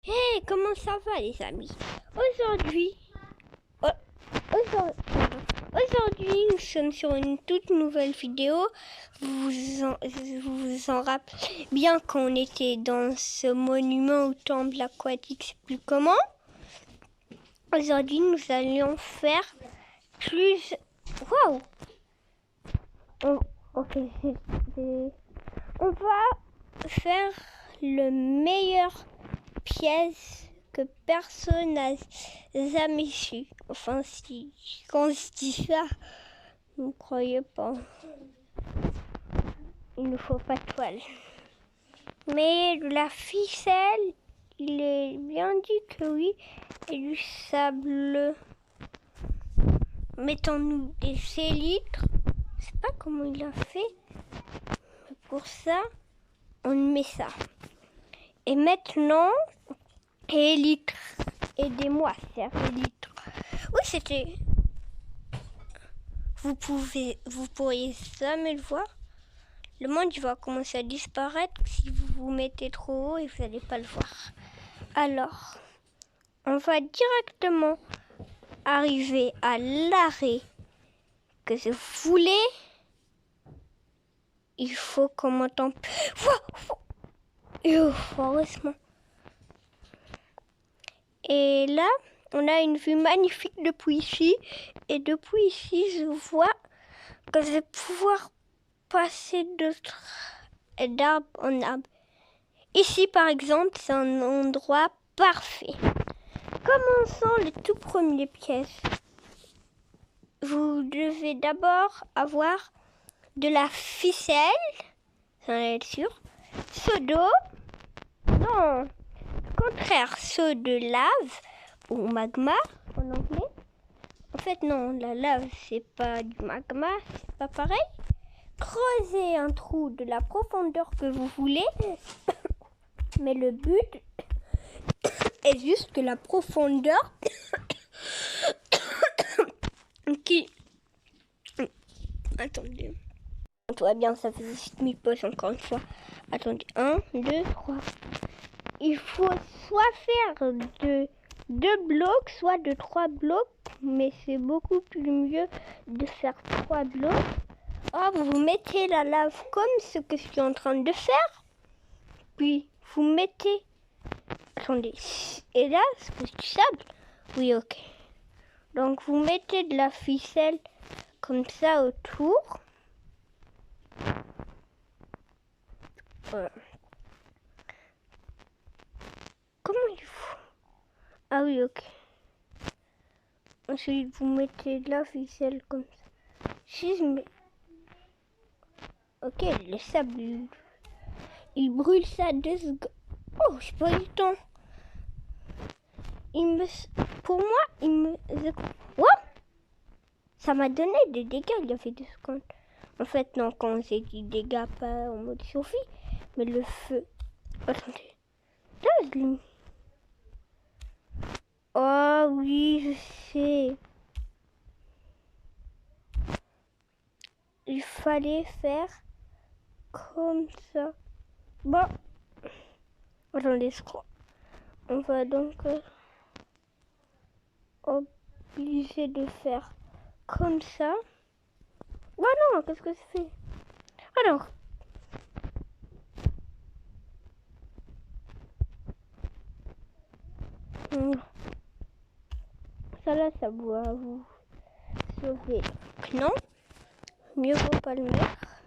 Hey, comment ça va les amis? Aujourd'hui, aujourd'hui, nous sommes sur une toute nouvelle vidéo. Vous vous en rappelez bien qu'on était dans ce monument au temple aquatique, je sais plus comment. Aujourd'hui, nous allions faire plus... Waouh! Ok, on va faire le meilleur pièce que personne n'a jamais su. Enfin, si quand je dis ça, vous ne croyez pas. Il ne faut pas de toile. Mais de la ficelle, il est bien dit que oui, et du sable. Mettons-nous des élytres. Je sais pas comment il a fait. Mais pour ça, on met ça. Et maintenant, élytres. Aidez-moi, c'est élytres. Oui, c'était... Vous pourriez jamais le voir. Le monde va commencer à disparaître si vous vous mettez trop haut et vous n'allez pas le voir. Alors, on va directement arriver à l'arrêt que je voulais. Il faut qu'on m'entende. Heureusement. Et là, on a une vue magnifique depuis ici. Et depuis ici, je vois que je vais pouvoir passer d'arbre en arbre. Ici, par exemple, c'est un endroit parfait. Commençons les tout premières pièces. Vous devez d'abord avoir de la ficelle, j'en ai être sûr, seau d'eau, non, au contraire, seau de lave ou magma en anglais. En fait, non, la lave, c'est pas du magma, c'est pas pareil. Creusez un trou de la profondeur que vous voulez, mais le but est juste que la profondeur qui... Attendez. Tout va bien, ça faisait 7000 poches encore une fois. Attendez, 1, 2, 3. Il faut soit faire de 2 blocs, soit de 3 blocs, mais c'est beaucoup plus mieux de faire 3 blocs. Ah, vous mettez la lave comme ce que je suis en train de faire. Puis, vous mettez... Attendez. Et là, c'est du sable? Oui, ok. Donc, vous mettez de la ficelle comme ça autour. Voilà. Comment il faut? Ah oui, ok. Ensuite, vous mettez de la ficelle comme ça. Si je mets... Ok, le sable, il brûle ça 2 secondes. Oh, j'ai pas eu le temps. Pour moi, What? Ça m'a donné des dégâts, il y avait 2 secondes. En fait, non, quand j'ai dit dégâts, pas en mode Sophie, mais le feu. Attendez. Là, je l'ai mis. Oh oui, je sais. Il fallait faire comme ça. Bon. Attendez, je crois. On va donc obligé de faire comme ça. Oh non, qu'est-ce que je fais? Alors. Ça là, ça doit vous sauver. Non, mieux vaut pas le mettre.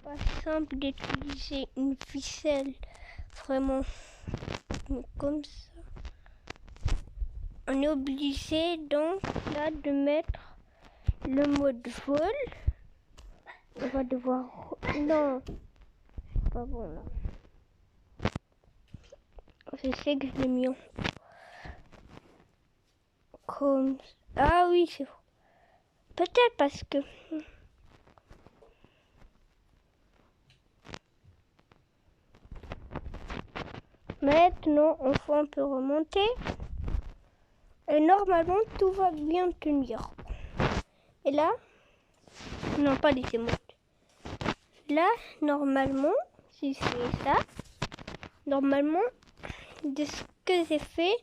Pas simple d'utiliser une ficelle vraiment comme ça. On est obligé donc là de mettre le mode vol. On va devoir... Non, c'est pas bon là. Je sais que je l'ai mis en... Comme... Ah oui, c'est faux. Peut-être parce que... Maintenant, on peut remonter. Et normalement, tout va bien tenir. Et là... Non, pas laissez-moi. là, normalement, si c'est ça, normalement, de ce que j'ai fait,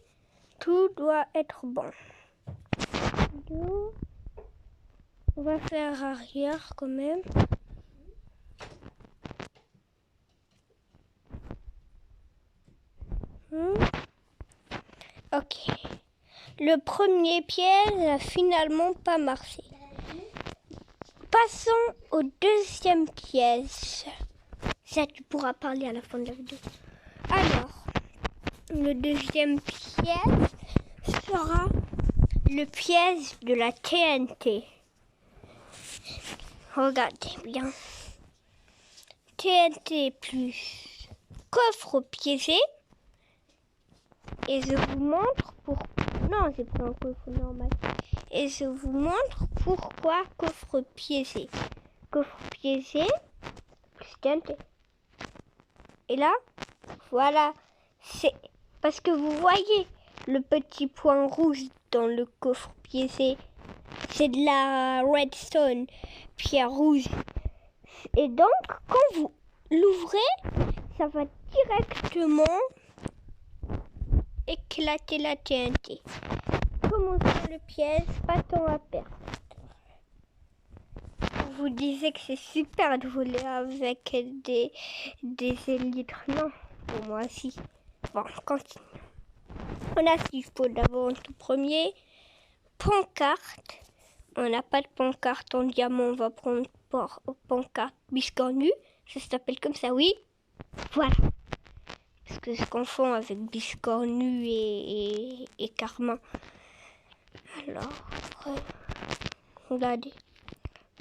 tout doit être bon. Donc, on va faire arrière quand même. Ok. Le premier piège n'a finalement pas marché. Passons au deuxième piège. Ça, tu pourras parler à la fin de la vidéo. Alors, le deuxième piège sera le piège de la TNT. Regardez bien. TNT plus coffre piégé. Et je vous montre pourquoi. Non, j'ai pris un coffre normal. Et je vous montre pourquoi coffre piégé. Coffre piégé plus TNT. Et là, voilà. C'est parce que vous voyez le petit point rouge dans le coffre piégé. C'est de la redstone, pierre rouge. Et donc, quand vous l'ouvrez, ça va directement éclater la TNT. Commençons le piège, pas de temps à perdre. Vous disiez que c'est super de voler avec des élytres. Non, pour moi aussi. Bon, continue. On a ce qu'il faut d'abord en tout premier. Pancarte. On n'a pas de pancarte en diamant, on va prendre pancarte biscornue. Ça s'appelle comme ça, oui. Voilà. Parce que je confonds avec biscornu et carmin. Alors, regardez.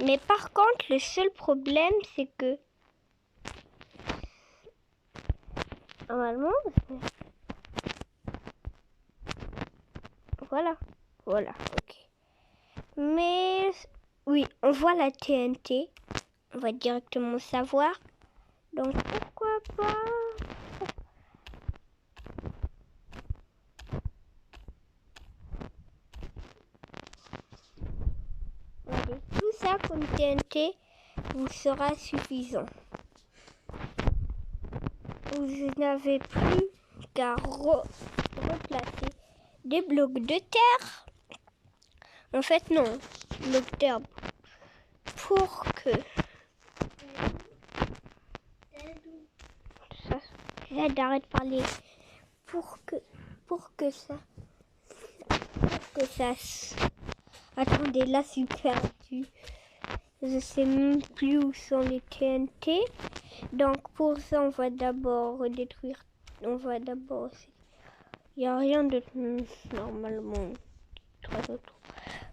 Mais par contre, le seul problème, c'est que normalement, voilà, ok. Mais oui, on voit la TNT, on va directement savoir. Donc pourquoi pas? Allez, tout ça comme TNT vous sera suffisant. Vous n'avez plus qu'à replacer des blocs de terre. En fait, non, blocs de terre pour que ça, j'arrête de parler pour que ça attendez, là c'est perdu. Je sais même plus où sont les TNT. Donc pour ça, on va d'abord détruire. On va d'abord. Il n'y a rien de normalement.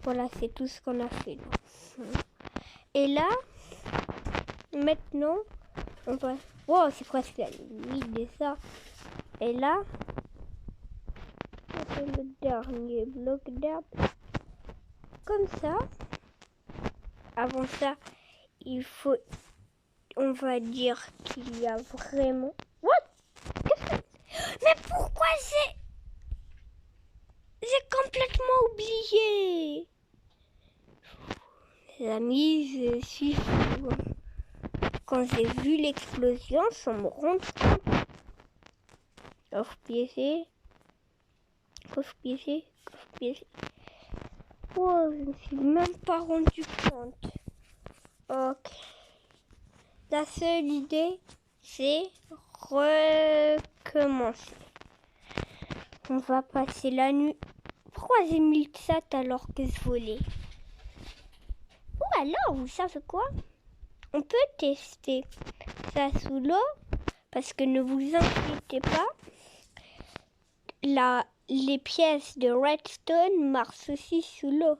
Voilà, c'est tout ce qu'on a fait. Et là, maintenant, on va. Wow, c'est presque la limite de ça. Et là, on fait le dernier bloc d'herbe. Comme ça. Avant ça, il faut. On va dire qu'il y a vraiment. What? Mais pourquoi j'ai complètement oublié? Les amis, je suis fou. Quand j'ai vu l'explosion, sans me rendre compte. Coffre piégé. Coffre piégé. Coffre piégé. Oh, je ne me suis même pas rendu compte. Ok. La seule idée, c'est recommencer. On va passer la nuit. Pourquoi j'ai mis ça alors que je volais? Ou alors, vous savez quoi? On peut tester ça sous l'eau. Parce que ne vous inquiétez pas. Les pièces de redstone marchent aussi sous l'eau.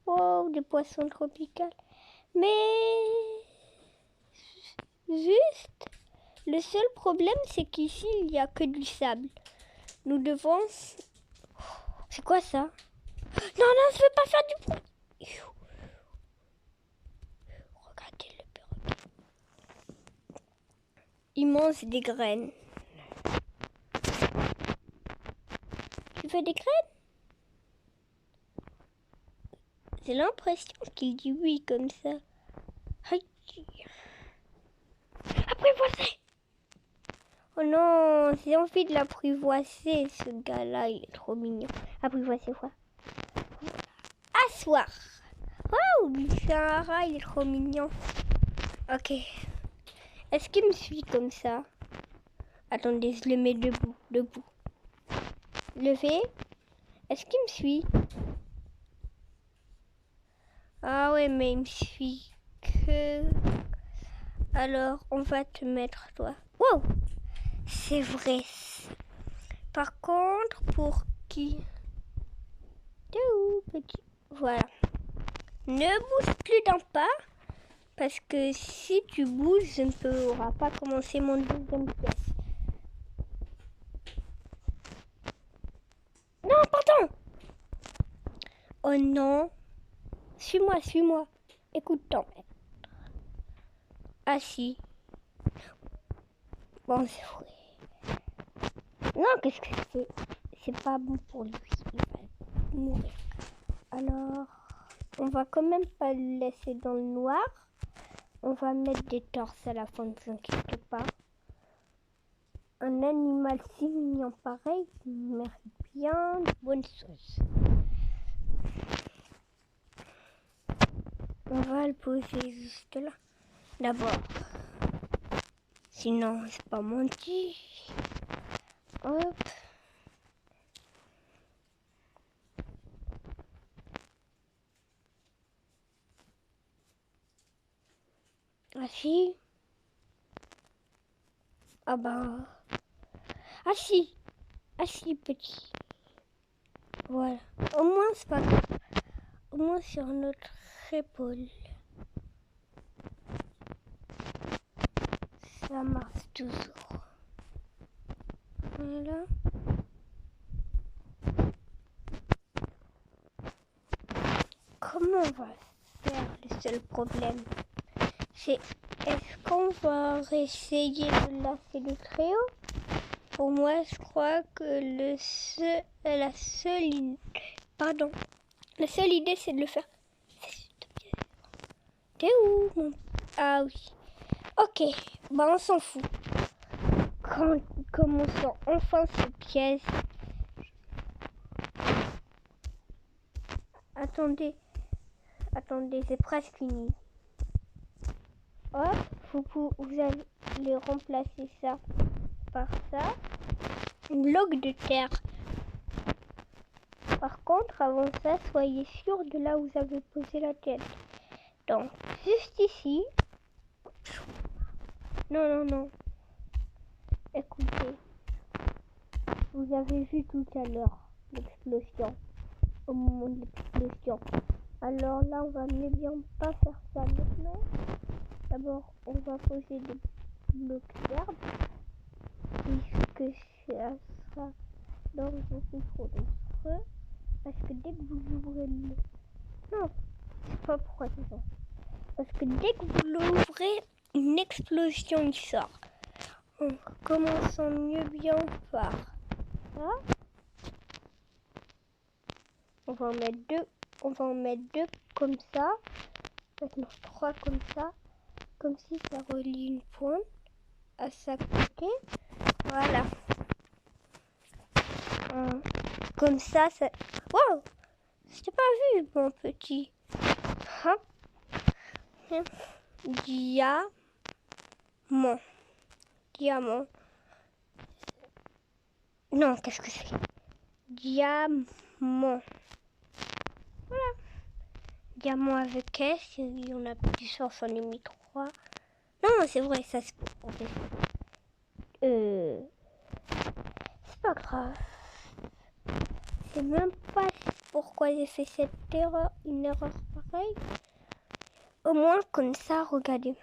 Oh, des poissons tropicaux. Mais juste, le seul problème, c'est qu'ici, il n'y a que du sable. Nous devons... C'est quoi ça? Non, non, je ne veux pas faire du bruit. Regardez le perroquet. Il mange des graines. Tu veux des graines? J'ai l'impression qu'il dit oui comme ça. l'apprivoiser. Oh non, j'ai envie de l'apprivoiser, ce gars-là, il est trop mignon. Apprivoiser quoi? Asseoir. Oh, c'est un rat, il est trop mignon. Ok. Est-ce qu'il me suit comme ça? Attendez, je le mets debout, debout. Levé. Est-ce qu'il me suit? Ah ouais, mais il me suit que... Alors, on va te mettre toi. Wow! C'est vrai. Par contre, pour qui? T'es où, petit? Voilà. Ne bouge plus d'un pas. Parce que si tu bouges, je ne pourrai pas commencer mon deuxième pièce. Non, pardon! Oh non! Suis-moi, suis-moi. Écoute ton maître. Ah si. Bon, c'est vrai. Non, qu'est-ce que c'est? C'est pas bon pour lui. Il va mourir. Alors, on va quand même pas le laisser dans le noir. On va mettre des torses à la fin, ne vous inquiétez pas. Un animal si mignon pareil, il mérite bien de bonnes choses. On va le poser juste là. D'abord. Sinon, c'est pas menti. Hop. Assis. Ah bah. Assis. Assis, petit. Voilà. Au moins, c'est pas grave. Au moins sur notre épaule. Ça marche toujours. Voilà. Comment on va faire? Le seul problème, c'est est-ce qu'on va essayer de lasser le trio? Pour moi, je crois que la seule idée, c'est de le faire. T'es où mon... Ah oui. Ok, bah on s'en fout. Quand commençons enfin cette pièce. Attendez, c'est presque fini. Hop, vous allez remplacer ça par ça. Un bloc de terre. Par contre, avant ça, soyez sûr de là où vous avez posé la tête. Donc, juste ici. Non. Écoutez. Vous avez vu tout à l'heure l'explosion. Au moment de l'explosion. Alors là, on va mieux bien pas faire ça maintenant. D'abord, on va poser des blocs d'herbe. Puisque ça sera dans beaucoup trop dangereux. Parce que dès que vous ouvrez le... Non, c'est pas pourquoi c'est ça. Parce que dès que vous l'ouvrez, une explosion y sort. Donc, commençons mieux bien par ça. On va en mettre deux comme ça. Maintenant 3 comme ça. Comme si ça relie une pointe à chaque côté. Voilà. Comme ça, ça... Wow! Je t'ai pas vu, mon petit. Hop. Diamant. Non, qu'est-ce que c'est? Diamant. Voilà. Diamant avec S, il y en a plusieurs, j'en ai mis 3. Non, c'est vrai, ça c'est pour c'est pas grave. C'est même pas pourquoi j'ai fait une erreur pareille. Au moins comme ça, regardez.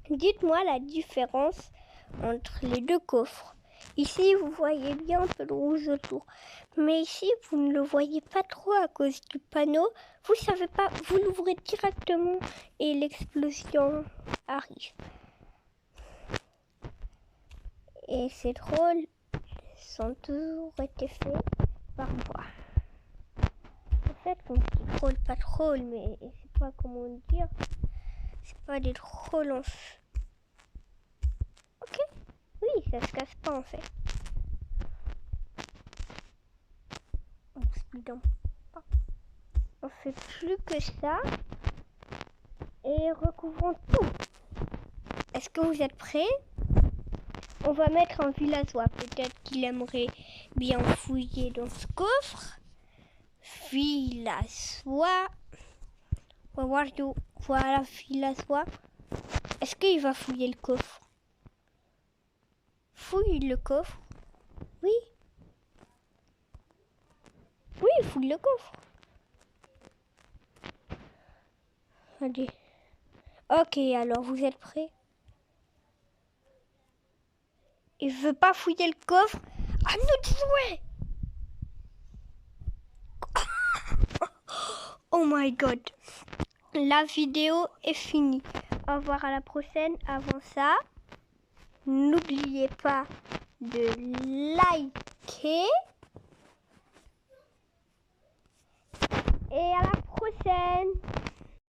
Dites-moi la différence entre les deux coffres. Ici, vous voyez bien un peu de rouge autour. Mais ici, vous ne le voyez pas trop à cause du panneau. Vous savez pas, vous l'ouvrez directement et l'explosion arrive. Et c'est drôle, ils ont toujours été faits par moi. En fait, quand je dis drôle, pas drôle, mais je sais pas comment dire. C'est pas des drôles en fait. ça se casse pas en fait. On fait plus que ça. Et recouvrons tout. Est-ce que vous êtes prêts? On va mettre un villageois. Peut-être qu'il aimerait bien fouiller dans ce coffre. Villageois. On va voir d'où. Voilà, villageois. Est-ce qu'il va fouiller le coffre? Fouille le coffre. Oui. Oui, fouille le coffre. Allez. Ok, alors vous êtes prêts? Il veut pas fouiller le coffre. À nous de jouer. Oh my god. La vidéo est finie. Au revoir, à la prochaine. Avant ça, n'oubliez pas de liker.